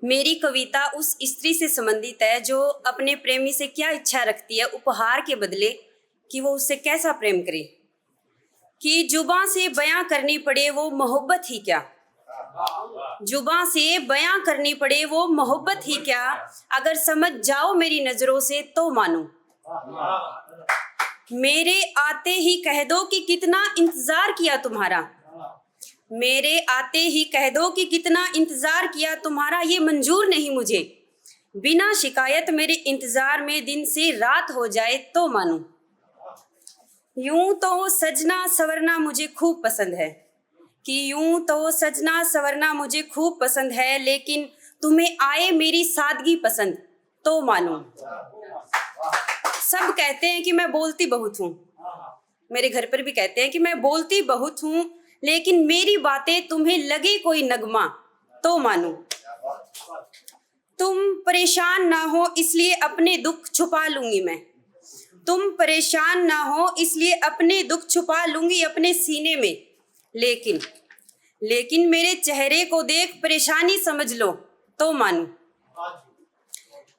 मेरी कविता उस स्त्री से संबंधित है जो अपने प्रेमी से क्या इच्छा रखती है उपहार के बदले कि वो उससे कैसा प्रेम करे। कि जुबां से बयां करनी पड़े वो मोहब्बत ही क्या, जुबां से बयां करनी पड़े वो मोहब्बत ही क्या, अगर समझ जाओ मेरी नजरों से तो मानो। मेरे आते ही कह दो कि कितना इंतजार किया तुम्हारा, मेरे आते ही कह दो कि कितना इंतजार किया तुम्हारा, ये मंजूर नहीं मुझे बिना शिकायत मेरे इंतजार में दिन से रात हो जाए तो मानूं। यूं तो सजना सवरना मुझे खूब पसंद है, कि यूं तो सजना सवरना मुझे खूब पसंद है, लेकिन तुम्हें आए मेरी सादगी पसंद तो मानो। सब कहते हैं कि मैं बोलती बहुत हूँ, मेरे घर पर भी कहते हैं कि मैं बोलती बहुत हूँ, लेकिन मेरी बातें तुम्हें लगे कोई नगमा तो मानो। तुम परेशान ना हो इसलिए अपने दुख छुपा लूंगी मैं, तुम परेशान ना हो इसलिए अपने दुख छुपा लूंगी अपने सीने में, लेकिन मेरे चेहरे को देख परेशानी समझ लो तो मानो।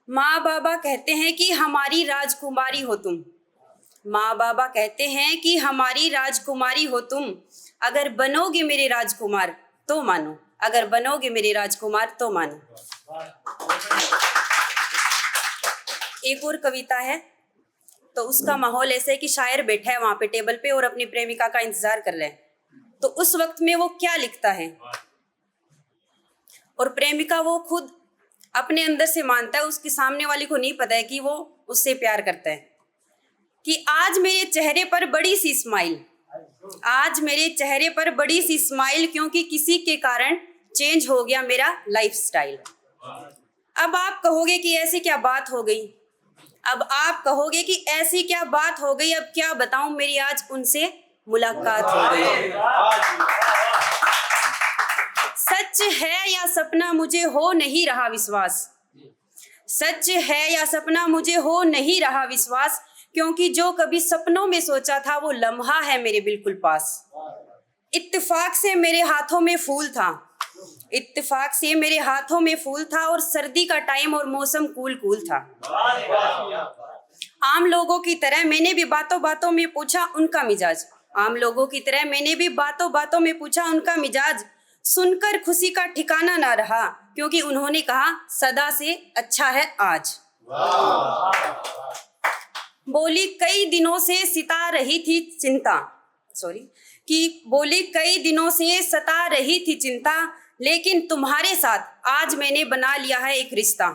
माँ बाबा कहते हैं कि हमारी राजकुमारी हो तुम, माँ बाबा कहते हैं कि हमारी राजकुमारी हो तुम, अगर बनोगे मेरे राजकुमार तो मानो, अगर बनोगे मेरे राजकुमार तो मानो। एक और कविता है, तो उसका माहौल ऐसा है कि शायर बैठा है वहां पे टेबल पे और अपनी प्रेमिका का इंतजार कर रहा है। तो उस वक्त में वो क्या लिखता है, और प्रेमिका वो खुद अपने अंदर से मानता है, उसके सामने वाली को नहीं पता है कि वो उससे प्यार करता है, कि आज मेरे चेहरे पर बड़ी सी स्माइल, आज मेरे चेहरे पर बड़ी सी स्माइल, क्योंकि किसी के कारण चेंज हो गया मेरा लाइफस्टाइल। अब आप कहोगे कि ऐसी क्या बात हो गई, अब आप कहोगे कि ऐसी क्या बात हो गई, अब क्या बताऊं मेरी आज उनसे मुलाकात हो गई। सच है या सपना मुझे हो नहीं रहा विश्वास, सच है या सपना मुझे हो नहीं रहा विश्वास, क्योंकि जो कभी सपनों में सोचा था वो लम्हा है मेरे बिल्कुल पास। इत्तेफाक से मेरे हाथों में फूल था, इत्तेफाक से मेरे हाथों में फूल था, और सर्दी का टाइम और मौसम कूल कूल था। आम लोगों की तरह मैंने भी बातों बातों में पूछा उनका मिजाज, आम लोगों की तरह मैंने भी बातों बातों में पूछा उनका मिजाज, सुनकर खुशी का ठिकाना ना रहा, क्योंकि उन्होंने कहा सदा से अच्छा है आज। बोली कई दिनों से सिता रही थी चिंता, कि बोली कई दिनों से सता रही थी चिंता, लेकिन तुम्हारे साथ आज मैंने बना लिया है एक रिश्ता।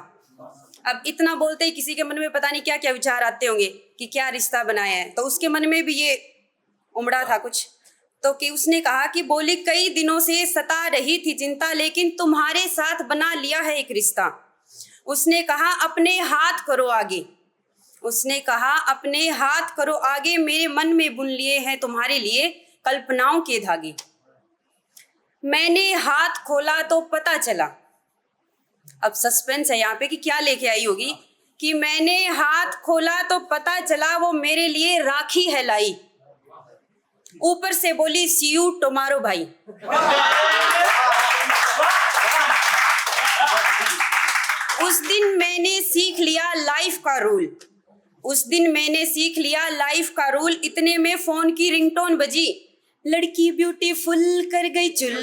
अब इतना बोलते ही किसी के मन में पता नहीं क्या क्या विचार आते होंगे कि क्या रिश्ता बनाया है, तो उसके मन में भी ये उमड़ा था कुछ, तो कि उसने कहा कि बोली कई दिनों से सता रही थी चिंता, लेकिन तुम्हारे साथ बना लिया है एक रिश्ता। उसने कहा अपने हाथ करो आगे, उसने कहा अपने हाथ करो आगे, मेरे मन में बुन लिए हैं तुम्हारे लिए कल्पनाओं के धागे। मैंने हाथ खोला तो पता चला, अब सस्पेंस है यहाँ पे कि क्या लेके आई होगी, कि मैंने हाथ खोला तो पता चला वो मेरे लिए राखी है लाई, ऊपर से बोली सी यू टुमारो भाई। उस दिन मैंने सीख लिया लाइफ का रूल, उस दिन मैंने सीख लिया लाइफ का रूल, इतने में फोन की रिंगटोन बजी, लड़की ब्यूटीफुल कर गई चुल।